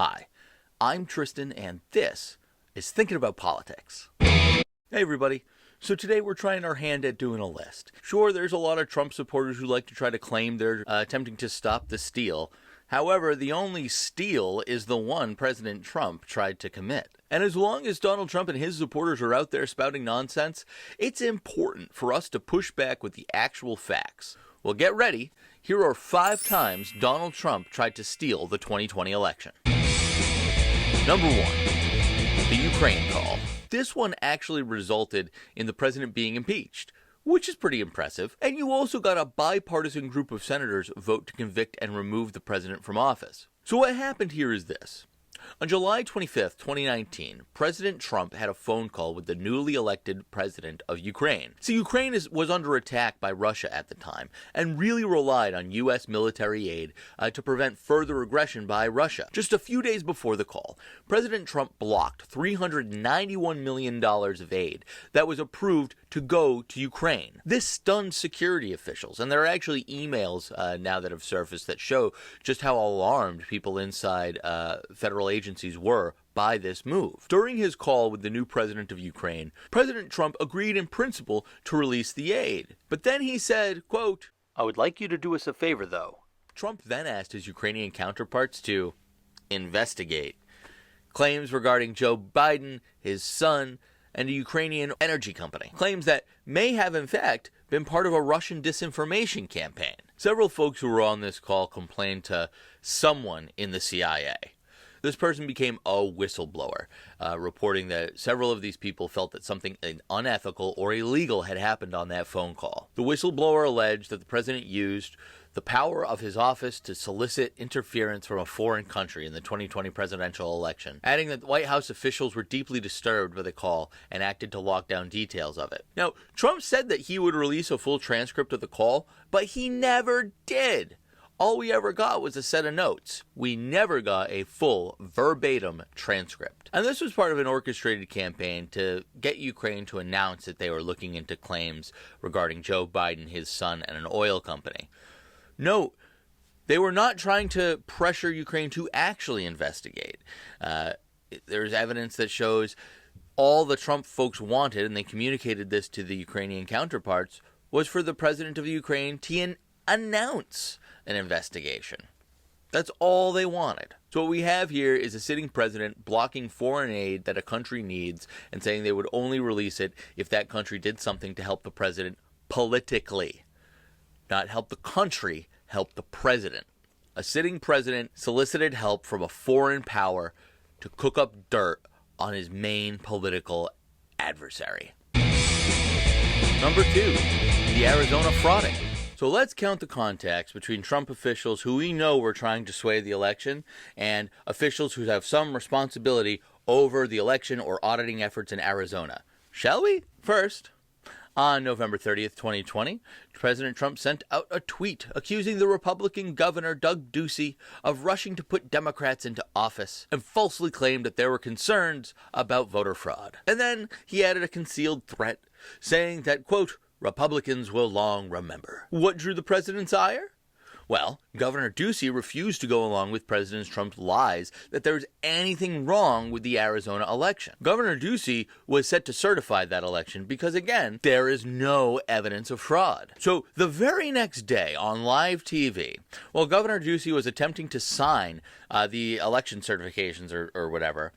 Hi, I'm Tristan, and this is Thinking About Politics. Hey everybody, so today we're trying our hand at doing a list. Sure, there's a lot of Trump supporters who like to try to claim they're attempting to stop the steal. However, the only steal is the one President Trump tried to commit. And as long as Donald Trump and his supporters are out there spouting nonsense, it's important for us to push back with the actual facts. Well, get ready. Here are 5 times Donald Trump tried to steal the 2020 election. Number 1, the Ukraine call. This one actually resulted in the president being impeached, which is pretty impressive. And you also got a bipartisan group of senators vote to convict and remove the president from office. So what happened here is this. On July 25th, 2019, President Trump had a phone call with the newly elected president of Ukraine. See, Ukraine was under attack by Russia at the time and really relied on U.S. military aid to prevent further aggression by Russia. Just a few days before the call, President Trump blocked $391 million of aid that was approved to go to Ukraine. This stunned security officials, and there are actually emails now that have surfaced that show just how alarmed people inside federal agencies were by this move. During his call with the new president of Ukraine, President Trump agreed in principle to release the aid. But then he said, quote, "I would like you to do us a favor, though." Trump then asked his Ukrainian counterparts to investigate claims regarding Joe Biden, his son, and a Ukrainian energy company. Claims that may have, in fact, been part of a Russian disinformation campaign. Several folks who were on this call complained to someone in the CIA. This person became a whistleblower, reporting that several of these people felt that something unethical or illegal had happened on that phone call. The whistleblower alleged that the president used the power of his office to solicit interference from a foreign country in the 2020 presidential election, adding that White House officials were deeply disturbed by the call and acted to lock down details of it. Now, Trump said that he would release a full transcript of the call, but he never did. All we ever got was a set of notes. We never got a full, verbatim transcript. And this was part of an orchestrated campaign to get Ukraine to announce that they were looking into claims regarding Joe Biden, his son, and an oil company. Note, they were not trying to pressure Ukraine to actually investigate. There's evidence that shows all the Trump folks wanted, and they communicated this to the Ukrainian counterparts, was for the president of Ukraine to announce an investigation. That's all they wanted. So what we have here is a sitting president blocking foreign aid that a country needs and saying they would only release it if that country did something to help the president politically. Not help the country, help the president. A sitting president solicited help from a foreign power to cook up dirt on his main political adversary. Number 2, the Arizona Fraudit. So let's count the contacts between Trump officials who we know were trying to sway the election and officials who have some responsibility over the election or auditing efforts in Arizona. Shall we? First, on November 30th, 2020, President Trump sent out a tweet accusing the Republican governor, Doug Ducey, of rushing to put Democrats into office and falsely claimed that there were concerns about voter fraud. And then he added a concealed threat saying that, quote, "Republicans will long remember." What drew the president's ire? Well, Governor Ducey refused to go along with President Trump's lies that there was anything wrong with the Arizona election. Governor Ducey was set to certify that election because, again, there is no evidence of fraud. So the very next day on live TV, while Governor Ducey was attempting to sign the election certifications or whatever,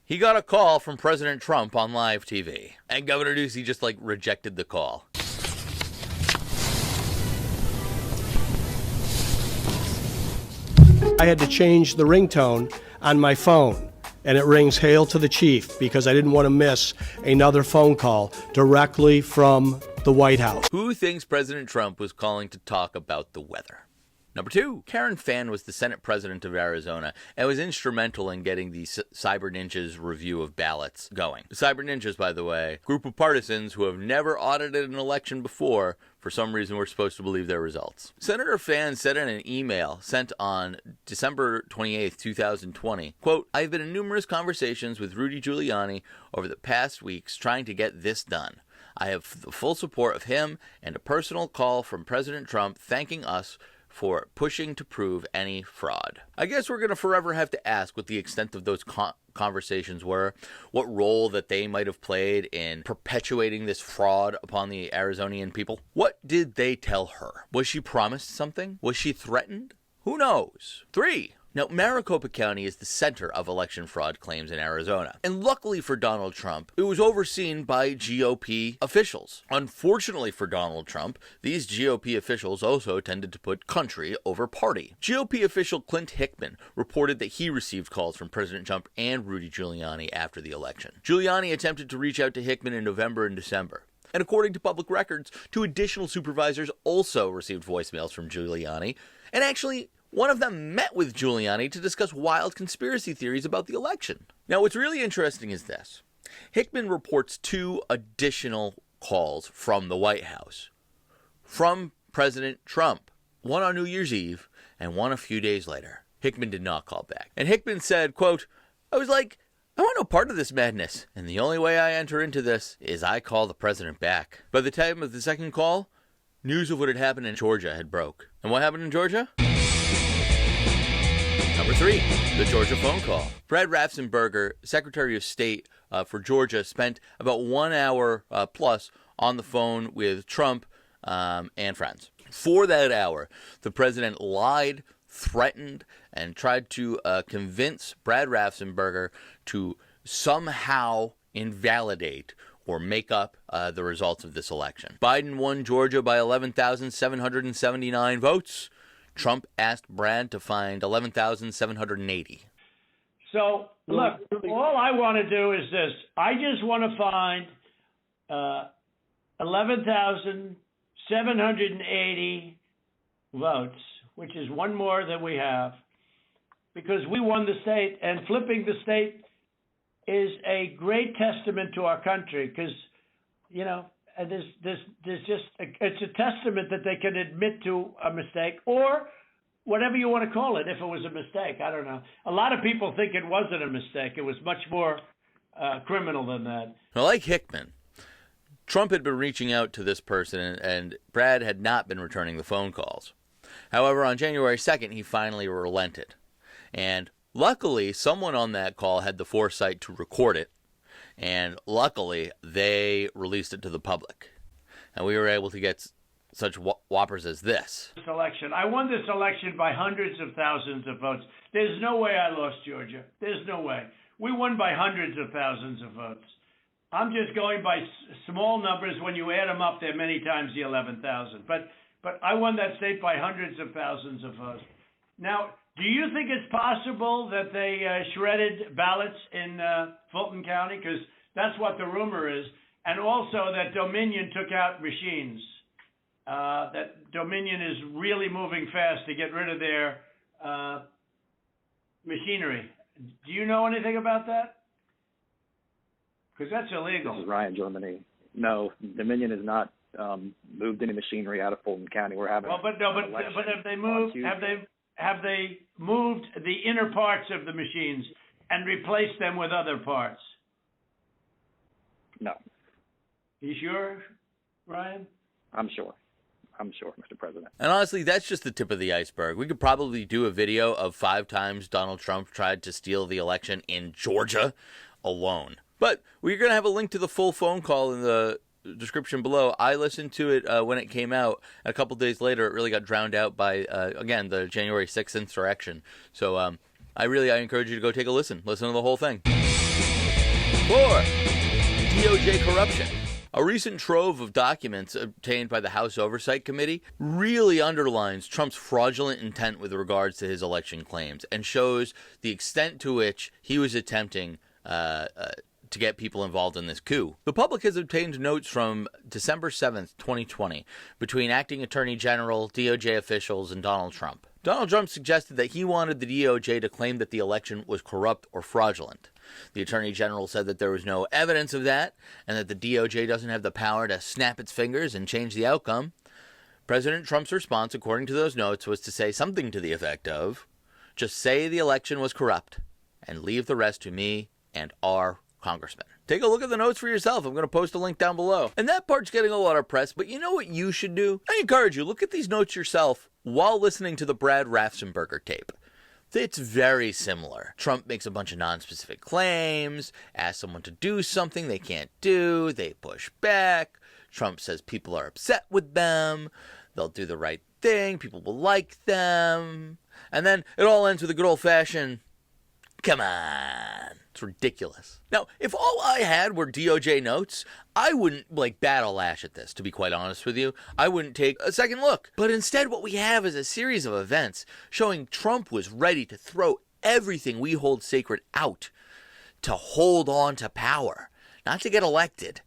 he got a call from President Trump on live TV. And Governor Ducey just rejected the call. I had to change the ringtone on my phone, and it rings "Hail to the Chief" because I didn't want to miss another phone call directly from the White House. Who thinks President Trump was calling to talk about the weather? Number 2, Karen Fann was the Senate president of Arizona and was instrumental in getting the Cyber Ninjas review of ballots going. The Cyber Ninjas, by the way, group of partisans who have never audited an election before. For some reason, we're supposed to believe their results. Senator Fann said in an email sent on December 28th, 2020, quote, "I've been in numerous conversations with Rudy Giuliani over the past weeks trying to get this done. I have the full support of him and a personal call from President Trump thanking us for pushing to prove any fraud. I guess we're going to forever have to ask what the extent of those conversations were, what role that they might have played in perpetuating this fraud upon the Arizonian people. What did they tell her? Was she promised something? Was she threatened? Who knows? 3. Now, Maricopa County is the center of election fraud claims in Arizona. And luckily for Donald Trump, it was overseen by GOP officials. Unfortunately for Donald Trump, these GOP officials also tended to put country over party. GOP official Clint Hickman reported that he received calls from President Trump and Rudy Giuliani after the election. Giuliani attempted to reach out to Hickman in November and December. And according to public records, 2 additional supervisors also received voicemails from Giuliani. And actually, one of them met with Giuliani to discuss wild conspiracy theories about the election. Now, what's really interesting is this. Hickman reports 2 additional calls from the White House, from President Trump, one on New Year's Eve and one a few days later. Hickman did not call back. And Hickman said, quote, "I was like, I want no part of this madness, and the only way I enter into this is I call the president back." By the time of the second call, news of what had happened in Georgia had broke. And what happened in Georgia? Number 3, the Georgia phone call. Brad Raffensperger, Secretary of State for Georgia, spent about 1 hour plus on the phone with Trump and friends. For that hour, the president lied, threatened, and tried to convince Brad Raffensperger to somehow invalidate or make up the results of this election. Biden won Georgia by 11,779 votes. Trump asked Brad to find 11,780. So, look, all I want to do is this. I just want to find 11,780 votes, which is one more than we have, because we won the state, and flipping the state is a great testament to our country, because, you know, it's a testament that they can admit to a mistake, or whatever you want to call it, if it was a mistake. I don't know. A lot of people think it wasn't a mistake. It was much more criminal than that. Well, like Hickman, Trump had been reaching out to this person, and Brad had not been returning the phone calls. However, on January 2nd, he finally relented. And luckily, someone on that call had the foresight to record it. And luckily, they released it to the public. And we were able to get such whoppers as this. I won this election by hundreds of thousands of votes. There's no way I lost Georgia. There's no way. We won by hundreds of thousands of votes. I'm just going by small numbers. When you add them up, they're many times the 11,000. But I won that state by hundreds of thousands of votes. Now, do you think it's possible that they shredded ballots in Fulton County? Because that's what the rumor is. And also that Dominion took out machines. That Dominion is really moving fast to get rid of their machinery. Do you know anything about that? Because that's illegal. This is Ryan, Germany. No, Dominion has not moved any machinery out of Fulton County. We're having but have they moved? Have they moved the inner parts of the machines and replaced them with other parts? No. You sure, Ryan? I'm sure, Mr. President. And honestly, that's just the tip of the iceberg. We could probably do a video of 5 times Donald Trump tried to steal the election in Georgia alone. But we're going to have a link to the full phone call in the description below. I listened to it when it came out. And a couple days later, it really got drowned out by, again, the January 6th insurrection. So I encourage you to go take a listen. Listen to the whole thing. 4. DOJ Corruption. A recent trove of documents obtained by the House Oversight Committee really underlines Trump's fraudulent intent with regards to his election claims and shows the extent to which he was attempting to get people involved in this coup. The public has obtained notes from December 7th, 2020, between acting Attorney General, DOJ officials, and Donald Trump. Donald Trump suggested that he wanted the DOJ to claim that the election was corrupt or fraudulent. The Attorney General said that there was no evidence of that, and that the DOJ doesn't have the power to snap its fingers and change the outcome. President Trump's response, according to those notes, was to say something to the effect of, "Just say the election was corrupt, and leave the rest to me and our congressman." Take a look at the notes for yourself. I'm going to post a link down below. And that part's getting a lot of press, but you know what you should do? I encourage you, look at these notes yourself while listening to the Brad Raffensperger tape. It's very similar. Trump makes a bunch of non-specific claims, asks someone to do something they can't do, they push back. Trump says people are upset with them, they'll do the right thing, people will like them. And then it all ends with a good old-fashioned, come on. It's ridiculous. Now, if all I had were DOJ notes, I wouldn't, bat a lash at this, to be quite honest with you. I wouldn't take a second look. But instead, what we have is a series of events showing Trump was ready to throw everything we hold sacred out to hold on to power. Not to get elected,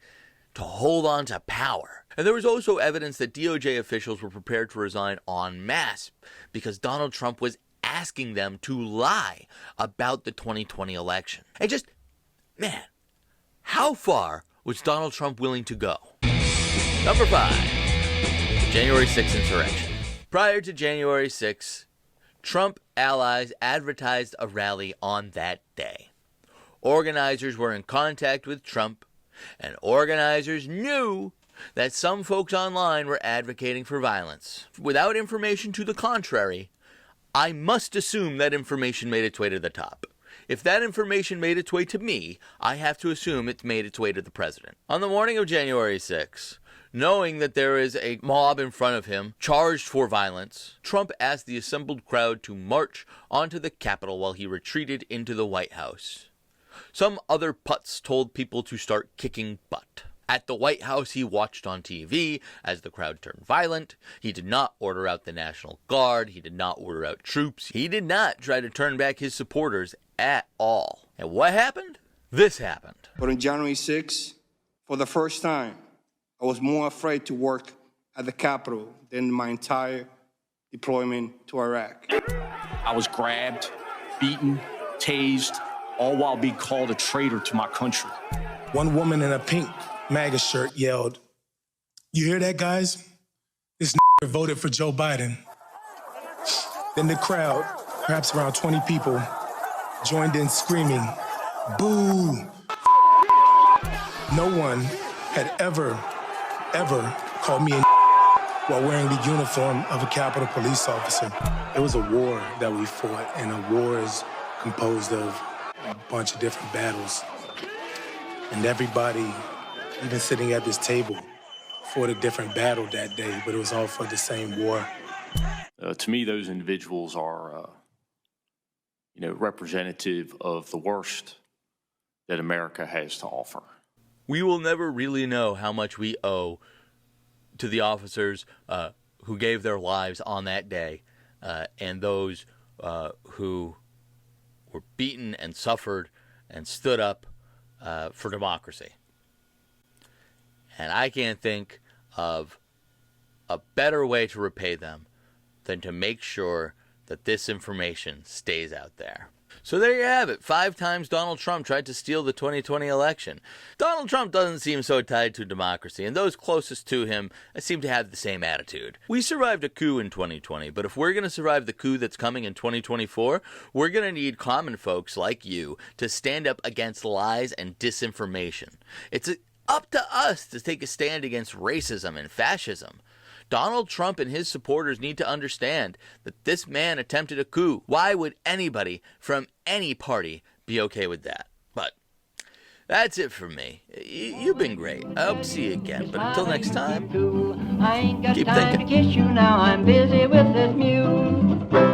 to hold on to power. And there was also evidence that DOJ officials were prepared to resign en masse because Donald Trump was asking them to lie about the 2020 election. And just, man, how far was Donald Trump willing to go? Number 5, the January 6th insurrection. Prior to January 6th, Trump allies advertised a rally on that day. Organizers were in contact with Trump, and organizers knew that some folks online were advocating for violence. Without information to the contrary, I must assume that information made its way to the top. If that information made its way to me, I have to assume it's made its way to the president. On the morning of January 6th, knowing that there is a mob in front of him charged for violence, Trump asked the assembled crowd to march onto the Capitol while he retreated into the White House. Some other putz told people to start kicking butt. At the White House, he watched on TV as the crowd turned violent. He did not order out the National Guard. He did not order out troops. He did not try to turn back his supporters at all. And what happened? This happened. But on January 6th, for the first time, I was more afraid to work at the Capitol than my entire deployment to Iraq. I was grabbed, beaten, tased, all while being called a traitor to my country. One woman in a pink MAGA shirt yelled, "You hear that, guys? This voted for Joe Biden." Then the crowd, perhaps around 20 people, joined in screaming, "Boo!" No one had ever called me a while wearing the uniform of a Capitol police officer. It was a war that we fought, and a war is composed of a bunch of different battles. And everybody, even sitting at this table, fought a different battle that day, but it was all for the same war. To me, those individuals are, representative of the worst that America has to offer. We will never really know how much we owe to the officers who gave their lives on that day and those who were beaten and suffered and stood up for democracy. And I can't think of a better way to repay them than to make sure that this information stays out there. So there you have it. 5 times Donald Trump tried to steal the 2020 election. Donald Trump doesn't seem so tied to democracy, and those closest to him seem to have the same attitude. We survived a coup in 2020, but if we're going to survive the coup that's coming in 2024, we're going to need common folks like you to stand up against lies and disinformation. It's up to us to take a stand against racism and fascism. Donald Trump and his supporters need to understand that this man attempted a coup. Why would anybody from any party be okay with that? But that's it for me. You've been great. I hope to see you again. But until next time, I ain't got keep time thinking. to kiss you now. I'm busy with this mule.